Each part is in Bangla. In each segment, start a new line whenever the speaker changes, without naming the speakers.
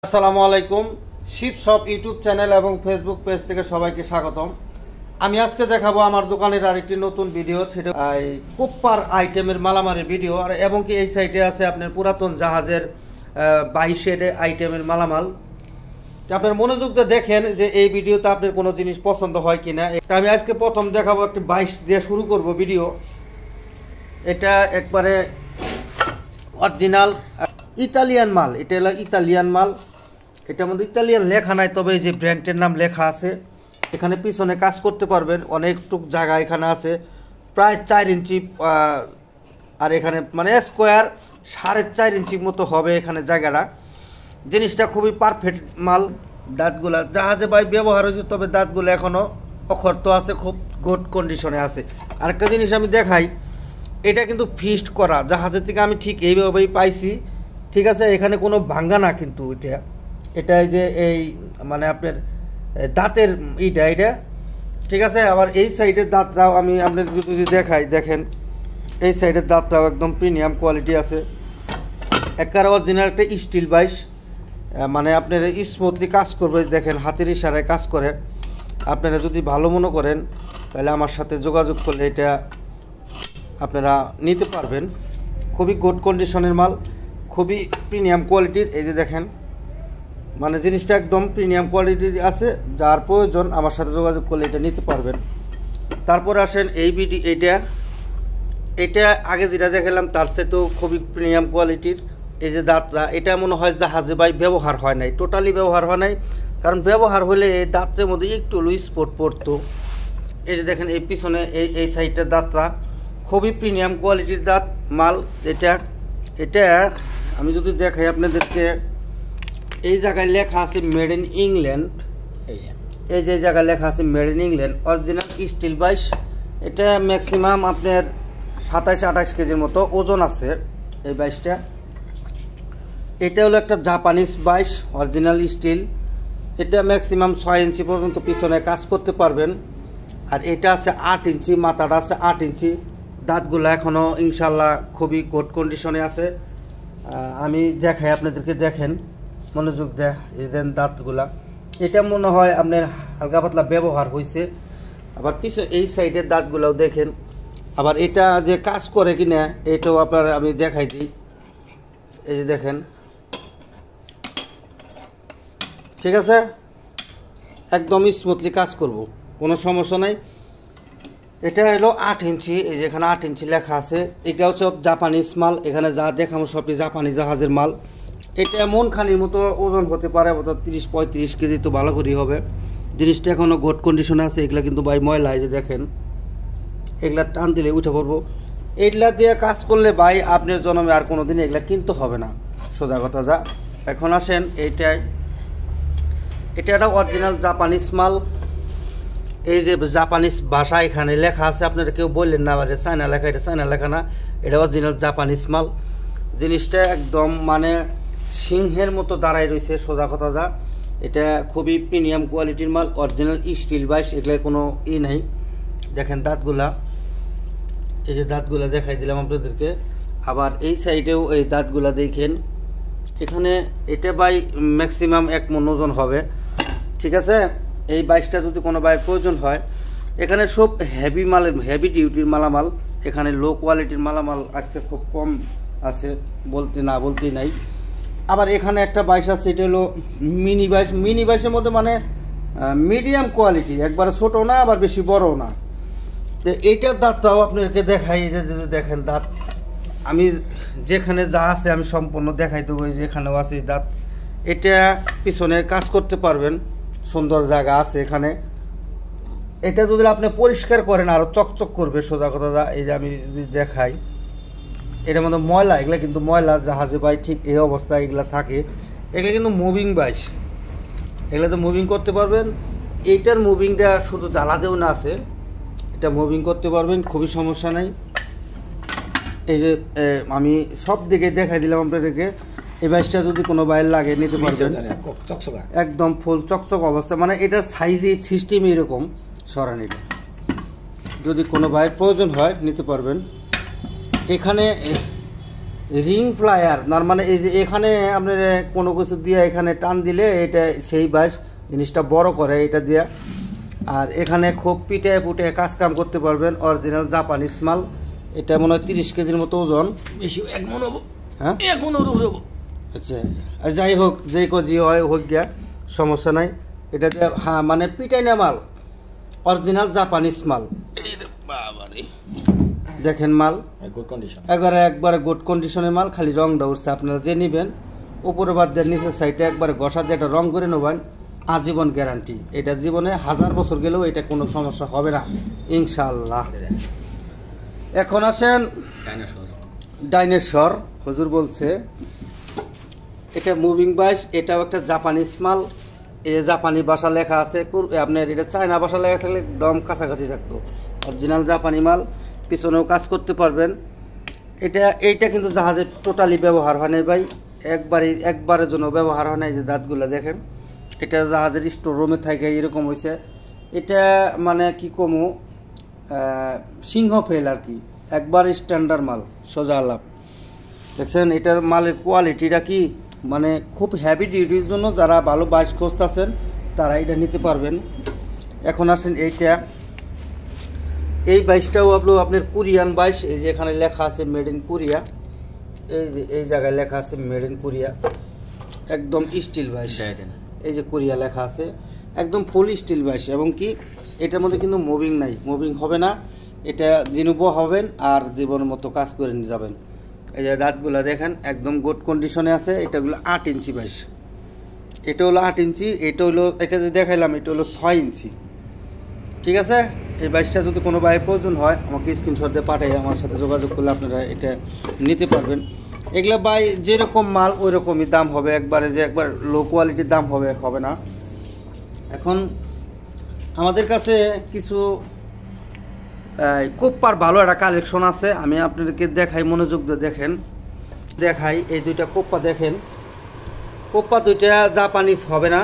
আসসালামু আলাইকুম। শিপ শপ ইউটিউব চ্যানেল এবং ফেসবুক পেজ থেকে সবাইকে স্বাগতম। আমি আজকে দেখাবো আমার দোকানের আরেকটি নতুন ভিডিও, সেটা কুপ্পার আইটেমের মালামালের ভিডিও। আর এবং কি এই সাইটে আছে আপনার পুরাতন জাহাজের 22 আইটেমের মালামাল। আপনার মনোযোগ দিয়ে দেখেন যে এই ভিডিওতে আপনার কোনো জিনিস পছন্দ হয় কিনা। এটা আমি আজকে প্রথম দেখাবো, একটি 22 দিয়ে শুরু করব ভিডিও। এটা একবারে অরিজিনাল ইতালিয়ান মাল। এটা হলো ইতালিয়ান মাল। এটার মধ্যে ইতালিয়ান লেখা নাই, তবে এই যে ব্র্যান্ডের নাম লেখা আছে। এখানে পিছনে কাজ করতে পারবেন, অনেকটুক জায়গা এখানে আছে, প্রায় 4 ইঞ্চি। আর এখানে মানে স্কোয়ার 4.5 ইঞ্চির মতো হবে এখানে জায়গাটা। জিনিসটা খুবই পারফেক্ট মাল। দাঁতগুলা জাহাজে ভাই ব্যবহার হয়েছে, তবে দাঁতগুলো এখনও অক্ষত আছে, খুব গুড কন্ডিশনে আছে। আরেকটা জিনিস আমি দেখাই, এটা কিন্তু ফিক্সড করা জাহাজের থেকে আমি ঠিক এইভাবেই পাইছি, ঠিক আছে। এখানে কোনো ভাঙ্গা না, কিন্তু এটা যে এই মানে আপনার দাঁতের এটা ঠিক আছে। আবার এই সাইডের দাঁতটাও আমি আপনাদের যদি দেখাই, দেখেন এই সাইডের দাঁতটাও একদম প্রিমিয়াম কোয়ালিটি আছে। একেবারে অরিজিনাল একটা স্টিল 22, মানে আপনার স্মুথলি কাজ করবে। দেখেন হাতের ইশারায় কাজ করে। আপনারা যদি ভালো মনে করেন তাহলে আমার সাথে যোগাযোগ করলে এটা আপনারা নিতে পারবেন। খুবই গুড কন্ডিশনের মাল, খুবই প্রিমিয়াম কোয়ালিটির। এই যে দেখেন, মানে জিনিসটা একদম প্রিমিয়াম কোয়ালিটির আছে। যার প্রয়োজন আমার সাথে যোগাযোগ করলে এটা নিতে পারবেন। তারপর আসেন এই এটা আগে যেটা দেখালাম তার সাথেও খুবই প্রিমিয়াম কোয়ালিটির। এই যে দাঁতটা, এটা মনে হয় জাহাজে ভাই ব্যবহার হয় নাই, টোটালি ব্যবহার হয় নাই। কারণ ব্যবহার হলে এই দাঁতের মধ্যে একটু স্পট পড়তো। এই যে দেখেন এই পিছনে এই সাইডটার দাঁতটা খুবই প্রিমিয়াম কোয়ালিটির দাঁত মাল। এটা আমি যদি দেখাই আপনাদেরকে, এই জায়গায় লেখা আছে মেড ইন ইংল্যান্ড। এই যে জায়গায় লেখা আছে made in England, original still 22। এটা ম্যাক্সিমাম আপনার 27-28 কেজির মতো ওজন আছে এই 22টা। এটা হলো একটা জাপানিজ 22 অরিজিনাল স্টিল। এটা ম্যাক্সিমাম 6 ইঞ্চি পর্যন্ত পিছনে কাজ করতে পারবেন। আর এটা আছে 8 ইঞ্চি, মাথাটা আছে 8 ইঞ্চি। দাঁতগুলো এখনও ইনশাল্লাহ খুবই গুড কন্ডিশনে আছে। আমি দেখাই আপনাদেরকে, দেখেন মনোযোগ দেন দাঁতগুলা। এটা মনে হয় আপনার হালকা পাতলা ব্যবহার হয়েছে। আবার পিছনে এই সাইডের দাঁতগুলাও দেখেন। আবার এটা যে কাজ করে কিনা এটাও আপনার আমি দেখাই দিই। এই যে দেখেন, ঠিক আছে, একদম স্মুথলি কাজ করব, কোনো সমস্যা নাই। এটা হলো 8 ইঞ্চি। এই যে এখানে 8 ইঞ্চি লেখা আছে। এটাও সব জাপানিজ মাল। এখানে যা দেখাবো সবই জাপানি জাহাজের মাল। এটা মনখানির মতো ওজন হতে পারে, 30-35 কেজি তো ভালো করেই হবে। জিনিসটা এখনও গুড কন্ডিশনে আছে। এগুলা কিন্তু ভাই ময়লা, এই যে দেখেন, এগুলা টান দিলে উঠে পড়বো। এইগুলা দিয়ে কাজ করলে ভাই আপনার জন্মে আর কোনো দিন এগুলা কিনতে হবে না, সোজা কথা যা। এখন আসেন এটা একটা অরিজিনাল জাপানিজ মাল। এই যে জাপানিজ ভাষা এখানে লেখা আছে, আপনারা কেউ বললেন না আবার চায়না লেখা। এটা চায়না লেখা না, এটা অরিজিনাল জাপানিজ মাল। জিনিসটা একদম মানে সিংহের মতো দাঁড়ায় রয়েছে, সোজা কথা যা। এটা খুবই প্রিমিয়াম কোয়ালিটির মাল, অরিজিনাল স্টিল 22। এগুলো কোনো নাই। দেখেন দাঁতগুলা, এই যে দাঁতগুলা দেখাই দিলাম আপনাদেরকে। আবার এই সাইডেও এই দাঁতগুলা দেখেন। এখানে এটা ভাই ম্যাক্সিমাম 1 মণ ওজন হবে, ঠিক আছে। এই 22টা যদি কোনো ভাইয়ের প্রয়োজন হয়, এখানে সব হেভি মালের, হেভি ডিউটির মালামাল। এখানে লো কোয়ালিটির মালামাল আজকে খুব কম আছে, বলতেই নাই। আবার এখানে একটা 22 আছে, এটা হলো মিনি 22। মিনি 22-এর মধ্যে মানে মিডিয়াম কোয়ালিটি, একবারে ছোটো না আবার বেশি বড়ও না। তো এইটার দাঁতটাও আপনাকে দেখাই। যে দেখেন দাঁত, আমি যেখানে যা আছে আমি সম্পূর্ণ দেখাই দেবো। যেখানেও আছে এই দাঁত। এটা পিছনে কাজ করতে পারবেন, সুন্দর জায়গা আছে এখানে। এটা যদি আপনি পরিষ্কার করেন আরও চকচক করবে, সোজা কথা। এই যে আমি যদি দেখাই, এটার মধ্যে ময়লা, এগুলো কিন্তু ময়লা জাহাজে ভাই ঠিক এই অবস্থায় এগুলো থাকে। এগুলো কিন্তু মুভিং 22, এগুলোতে মুভিং করতে পারবেন। এইটার মুভিংটা শুধু জ্বালাতেও না আছে, এটা মুভিং করতে পারবেন, খুবই সমস্যা নাই। এই যে আমি সব দিকে দেখাই দিলাম আপনাদেরকে। এই 22টা যদি কোনো বাইর লাগে নিতে পারবেন, একদম ফুল চকচক অবস্থা। মানে এটার সাইজে সিস্টেম এরকম সরানিটা, যদি কোনো বাইরের প্রয়োজন হয় নিতে পারবেন। এখানে রিং প্লায়ার, তার মানে এই যে এখানে আপনার কোনো কিছু দিয়ে এখানে টান দিলে এটা সেই বাস জিনিসটা বড় করে এটা দিয়ে। আর এখানে খুব পিটে পুটে কাজ কাম করতে পারবেন, অরিজিনাল জাপানিজ মাল। এটা মনে হয় 30 কেজির মতো ওজন,
বেশি 1 মণ হবো।
হ্যাঁ
1 মণের উপরে হবো।
আচ্ছা, আর যাই হোক যে কজি হয় হোক গিয়া, সমস্যা নাই। এটা যে হ্যাঁ মানে পিটাই না মাল, অরিজিনাল জাপানিজ মাল।
বাবারে
দেখেন মাল
গুড কন্ডিশন,
একবারে গুড কন্ডিশনের মাল। খালি রংটা উঠছে, আপনারা যে নেবেন উপরে বাদ দিয়ে নিচের সাইডে একবারে ঘষা দিয়ে একটা রং করে নেবেন, আজীবন গ্যারান্টি। এটা জীবনে 1000 বছর গেলেও এটা কোনো সমস্যা হবে না ইনশাআল্লাহ। এখন আসেন ডাইনোসর। হুজুর বলছে এটা মুভিং বাইস, এটাও একটা জাপানিজ মাল। এই যে জাপানি ভাষা লেখা আছে, আপনার এটা চায়না ভাষা লেখা থাকলে একদম কাছাকাছি থাকতো। অরিজিনাল জাপানি মাল, পিছনেও কাজ করতে পারবেন। এইটা কিন্তু জাহাজে টোটালি ব্যবহার হয় নাই ভাই, একবারের জন্য ব্যবহার হয় নাই। যে দাঁতগুলো দেখেন, এটা জাহাজের স্টোর রুমে থাকে এরকম হয়েছে। এটা মানে কি কমু, সিংহ ফেল আর কি, একবার স্ট্যান্ডার্ড মাল, সোজা আলাপ। দেখছেন এটার মালের কোয়ালিটিটা কি, মানে খুব হ্যাভি ডিউটির জন্য যারা ভালো বাইশ খুঁজতেছেন তারা এটা নিতে পারবেন। এখন আসেন এই বাইশটাও আপনার কোরিয়ান বাইশ। এই যে এখানে লেখা আছে মেড ইন কোরিয়া, এই যে এই জায়গায় লেখা আছে মেড ইন কোরিয়া, একদম স্টিল বাইশ। এই যে কোরিয়া লেখা আছে, একদম ফুল স্টিল বাইশ। এবং কি এটার মধ্যে কিন্তু মুভিং নাই, মুভিং হবে না। এটা জিনুবো হবেন আর জীবনের মতো কাজ করে নিয়ে যাবেন। এই যে দাঁতগুলো দেখেন একদম গুড কন্ডিশনে আছে। এটাগুলো 8 ইঞ্চি বাইশ, এটা হলো 8 ইঞ্চি, এটা যে দেখাইলাম এটা হলো 6 ইঞ্চি। ঠিক আছে, এই বাইশটা যদি কোনো বাইরের প্রয়োজন হয় আমাকে স্ক্রিনশট দিয়ে পাঠিয়ে আমার সাথে যোগাযোগ করলে আপনারা এটা নিতে পারবেন। এগুলো বাই যেরকম মাল ওই রকমই দাম হবে, একবারে যে একবার লো কোয়ালিটির দাম হবে না। এখন আমাদের কাছে কিছু কোপ্পার ভালো একটা কালেকশন আছে, আমি আপনাদেরকে দেখাই, মনোযোগ দিয়ে দেখাই। এই দুইটা কোপ্পা দেখেন, কোপ্পা দুইটা জাপানিজ হবে না,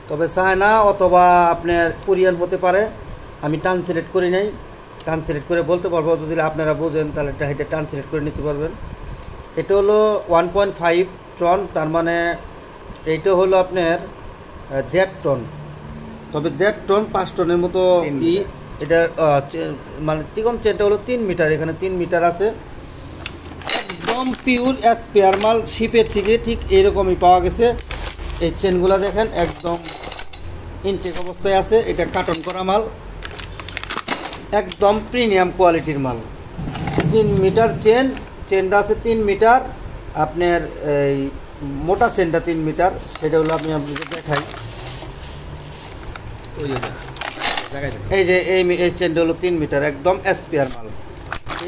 তবে চায়না অথবা আপনার কোরিয়ান হতে পারে। আমি ট্রান্সলেট করি নাই, ট্রান্সলেট করে বলতে পারবো। যদি আপনারা বোঝেন তাহলে এটা ট্রান্সলেট করে নিতে পারবেন। এটা হলো 1.5 টন, তার মানে এইটা হলো আপনার 1.5 টন, তবে 1.5 টন 5 টনের মতো এটা মানে চিকন চেনটা হলো 3 মিটার, এখানে 3 মিটার আছে। একদম পিওর স্পেয়ার মাল, শিপের থেকে ঠিক এইরকমই পাওয়া গেছে। এই চেনগুলো দেখেন একদম ইনটেক অবস্থায় আছে, এটা কার্টন করা মাল, একদম প্রিমিয়াম কোয়ালিটির মাল। 3 মিটার চেনটা আছে 3 মিটার, আপনার এই মোটা চেনটা 3 মিটার, সেটা হলো আমি আপনাকে দেখাই। এই যে এই চেনটা হলো 3 মিটার, একদম স্পেয়ার মাল।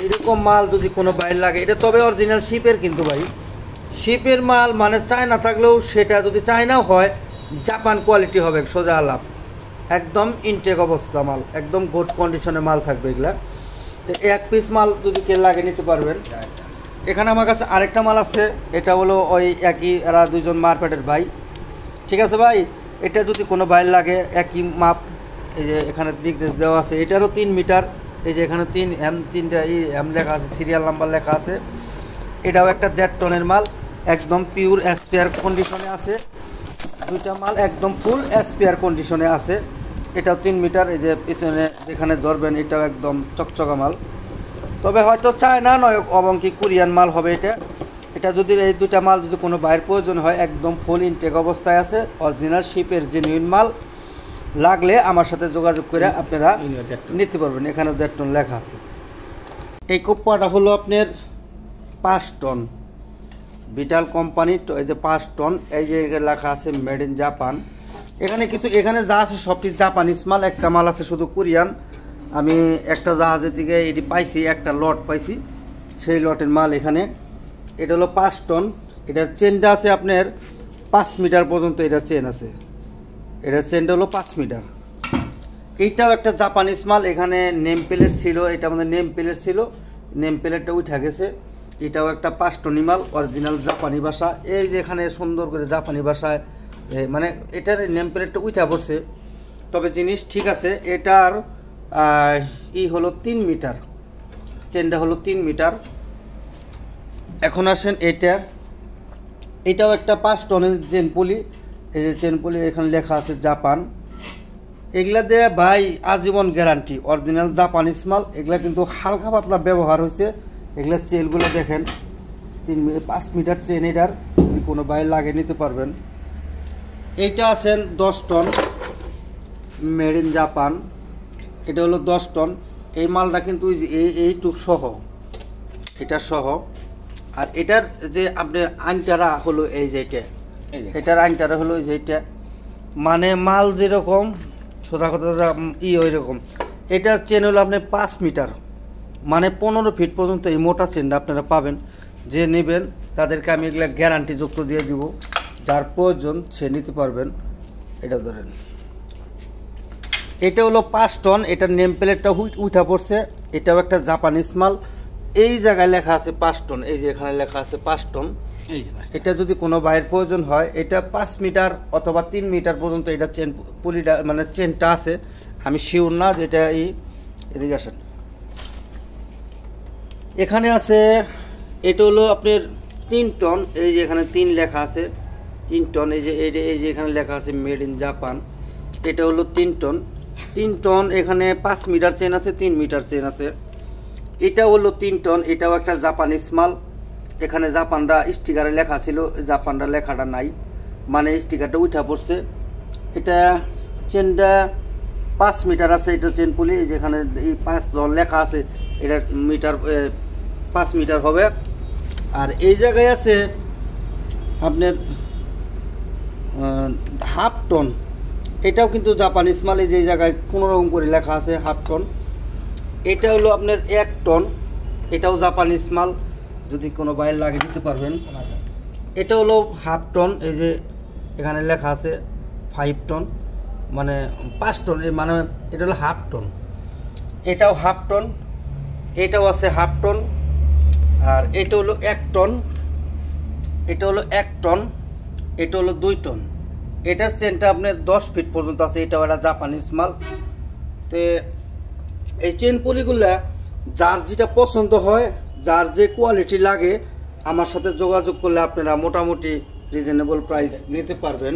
এইরকম মাল যদি কোনো বাইরে লাগে, এটা তবে অরিজিনাল শিপের, কিন্তু ভাই শিপের মাল মানে চায়না থাকলেও সেটা যদি চায়নাও হয় জাপান কোয়ালিটি হবে, সোজা আলাপ। একদম ইনটেক অবস্থা মাল, একদম গুড কন্ডিশনের মাল থাকবে এগুলা। তো 1 পিস মাল যদি কে লাগে নিতে পারবেন। এখানে আমার কাছে আরেকটা মাল আছে, এটা হলো ওই একই, এরা দুইজন মারপেটের ভাই। ঠিক আছে ভাই, এটা যদি কোনো বাইরে লাগে একই মাপ, এই যে এখানে দিকদেশ দেওয়া আছে, এটারও 3 মিটার। এই যে এখানে 3টা এম লেখা আছে, সিরিয়াল নাম্বার লেখা আছে। এটাও একটা 1.5 টনের মাল, একদম পিওর স্পেয়ার কন্ডিশনে আছে। দুইটা মাল একদম ফুল স্পেয়ার কন্ডিশনে আছে। এটাও 3 মিটার, এই যে পিছনে যেখানে ধরবেন এটাও একদম চকচকা মাল, তবে হয়তো চায়না নয় এবং কি কোরিয়ান মাল হবে এটা যদি এই দুইটা মাল যদি কোনো বাইরের প্রয়োজন হয়, একদম ফুল ইনটেক অবস্থায় আছে, অরিজিনাল শিপের জেনুইন মাল। লাগলে আমার সাথে যোগাযোগ করে আপনারা নিতে পারবেন। এখানে 1.5 টন লেখা আছে। এই কোপ্পাটা হলো আপনার 5 টন, বিটাল কোম্পানি, এই যে 5 টন। এই যে লেখা আছে মেড ইন জাপান। এখানে যা আছে সবটি জাপানিজ মাল, একটা মাল আছে শুধু কোরিয়ান। আমি একটা জাহাজের থেকে এটি পাইছি, একটা লট পাইছি, সেই লটের মাল এখানে। এটা হলো 5 টন। এটার চেনটা আছে আপনার 5 মিটার পর্যন্ত, এটার চেন আছে, এটার চেনটা হলো 5 মিটার। এইটাও একটা জাপানিজ মাল, এখানে নেম প্লেট ছিল, এটা আমাদের নেম প্লেট ছিল, নেম প্লেটটা উঠে গেছে। এটাও একটা 5 টনি মাল, অরিজিনাল জাপানি ভাষা। এই যে এখানে সুন্দর করে জাপানি ভাষায় মানে এটার নেম প্লেটটা উঠে পড়ছে, তবে জিনিস ঠিক আছে। এটার হলো 3 মিটার, চেনটা হলো 3 মিটার। এখন আসেন এটাও একটা 5 টনের চেন পুলি। এই যে চেন পুলি এখানে লেখা আছে জাপান। এগুলা দিয়ে ভাই আজীবন গ্যারান্টি, অরিজিনাল জাপানিজ মাল। এগুলা কিন্তু হালকা পাতলা ব্যবহার হয়েছে। এগুলা চেনগুলো দেখেন 5 মিটার চেন, এটার যদি কোনো ভাই লাগে নিতে পারবেন। এইটা আছেন 10 টন মেড ইন জাপান। এটা হলো 10 টন। এই মালটা কিন্তু এইটুক সহ, এটা সহ। আর এটার যে আপনার আংটারা হলো এই যে এটার আংটারা হলো এই যে এটা, মানে মাল যেরকম সোজা কথা ওই রকম। এটার চেন হলো আপনি 5 মিটার, মানে 15 ফিট পর্যন্ত এই মোটা চেনটা আপনারা পাবেন। যে নেবেন তাদেরকে আমি এগুলা গ্যারান্টি যুক্ত দিয়ে দিব, যার প্রয়োজন সে নিতে পারবেন। এটা ধরেন, এটা হলো 5 টন। এটার নেম প্লেটটা উঠা পড়ছে। এটাও একটা জাপানিজ মাল। এই জায়গায় লেখা আছে 5 টন, এই যে এখানে লেখা আছে 5 টন। এটা যদি কোনো ভাইয়ের প্রয়োজন হয়, এটা 5 মিটার অথবা 3 মিটার পর্যন্ত এটা চেন পুলিটা মানে চেনটা আছে। আমি শিওর না যেটা এদিকে আসেন। এখানে আছে, এটা হলো আপনার 3 টন। এই যে এখানে 3 লেখা আছে, 3 টন। এই যে এখানে লেখা আছে মেড ইন জাপান। এটা হলো 3 টন। 3 টন এখানে 5 মিটার চেন আছে, 3 মিটার চেন আছে। এটা হলো 3 টন। এটাও একটা জাপানিজ মাল। এখানে জাপানরা স্টিকারে লেখা ছিল, জাপানরা লেখাটা নাই, মানে স্টিকারটা উঠা পড়ছে। এটা চেনটা 5 মিটার আছে। এটা চেন পুলি যেখানে এই 5 টন লেখা আছে, এটা মিটার 5 মিটার হবে। আর এই জায়গায় আছে আপনার হাফ টন। এটাও কিন্তু জাপানিজ মাল। এই যে জায়গায় কোনোরকম করে লেখা আছে হাফ টন। এটা হলো আপনার 1 টন। এটাও জাপানিজ মাল, যদি কোনো বাইরে লাগে দিতে পারবেন। এটা হলো হাফ টন। এই যে এখানে লেখা আছে 5 টন, মানে 5 টন, মানে এটা হলো হাফ টন। এটাও হাফ টন। এটাও আছে হাফ টন। আর এটা হলো 1 টন। এটা হলো 1 টন। এটা হলো 2 টন। এটার চেনটা আপনার 10 ফিট পর্যন্ত আছে। এটাও একটা জাপানিজ মাল। তো এই চেন পুলিগুলা যার যেটা পছন্দ হয়, যার যে কোয়ালিটি লাগে, আমার সাথে যোগাযোগ করলে আপনারা মোটামুটি রিজনেবল প্রাইস নিতে পারবেন।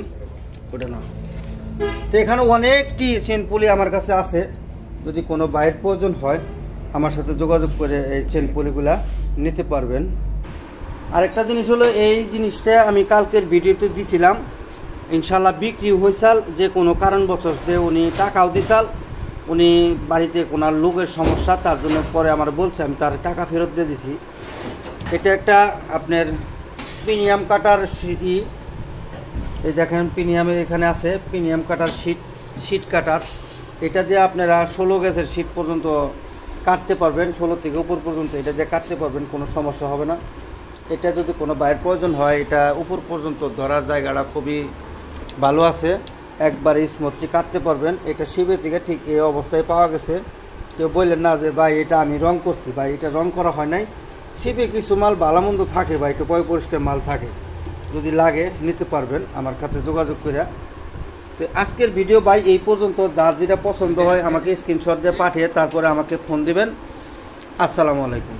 ওটা না, তো এখানে অনেকটি চেন পুলি আমার কাছে আছে। যদি কোনো বাইরের প্রয়োজন হয়, আমার সাথে যোগাযোগ করে এই চেন পুলিগুলা নিতে পারবেন। আরেকটা জিনিস হলো, এই জিনিসটা আমি কালকের ভিডিওতে দিছিলাম, ইনশাল্লাহ বিক্রি হয়েছাল। যে কোনো কারণবশত যে উনি টাকাও দিতাল, উনি বাড়িতে কোনো লোকের সমস্যা, তার জন্য পরে আমার বলছে, আমি তার টাকা ফেরত দিয়ে দিছি। এটা একটা আপনার প্রিমিয়াম কাটার এই দেখেন প্রিমিয়ামের এখানে আছে প্রিমিয়াম কাটার শীট কাটার। এটা দিয়ে আপনারা 16 গেজের শীট পর্যন্ত কাটতে পারবেন, 16 থেকে উপর পর্যন্ত এটা দিয়ে কাটতে পারবেন, কোনো সমস্যা হবে না। এটা যদি কোনো বাইরের প্রয়োজন হয়, এটা উপর পর্যন্ত ধরার জায়গাটা খুবই ভালো আছে, একবারে স্মুথলি কাটতে পারবেন। এটা শিবে থেকে ঠিক এই অবস্থায় পাওয়া গেছে। কেউ বললেন না যে ভাই এটা আমি রং করছি, ভাই এটা রং করা হয় নাই। শিবে কিছু মাল ভালো মন্দ থাকে ভাই, একটু পরিষ্কার মাল থাকে। যদি লাগে নিতে পারবেন আমার সাথে যোগাযোগ করে। তো আজকের ভিডিও ভাই এই পর্যন্ত। যার যেটা পছন্দ হয় আমাকে স্ক্রিনশট দিয়ে পাঠিয়ে তারপরে আমাকে ফোন দিবেন। আসসালামু আলাইকুম।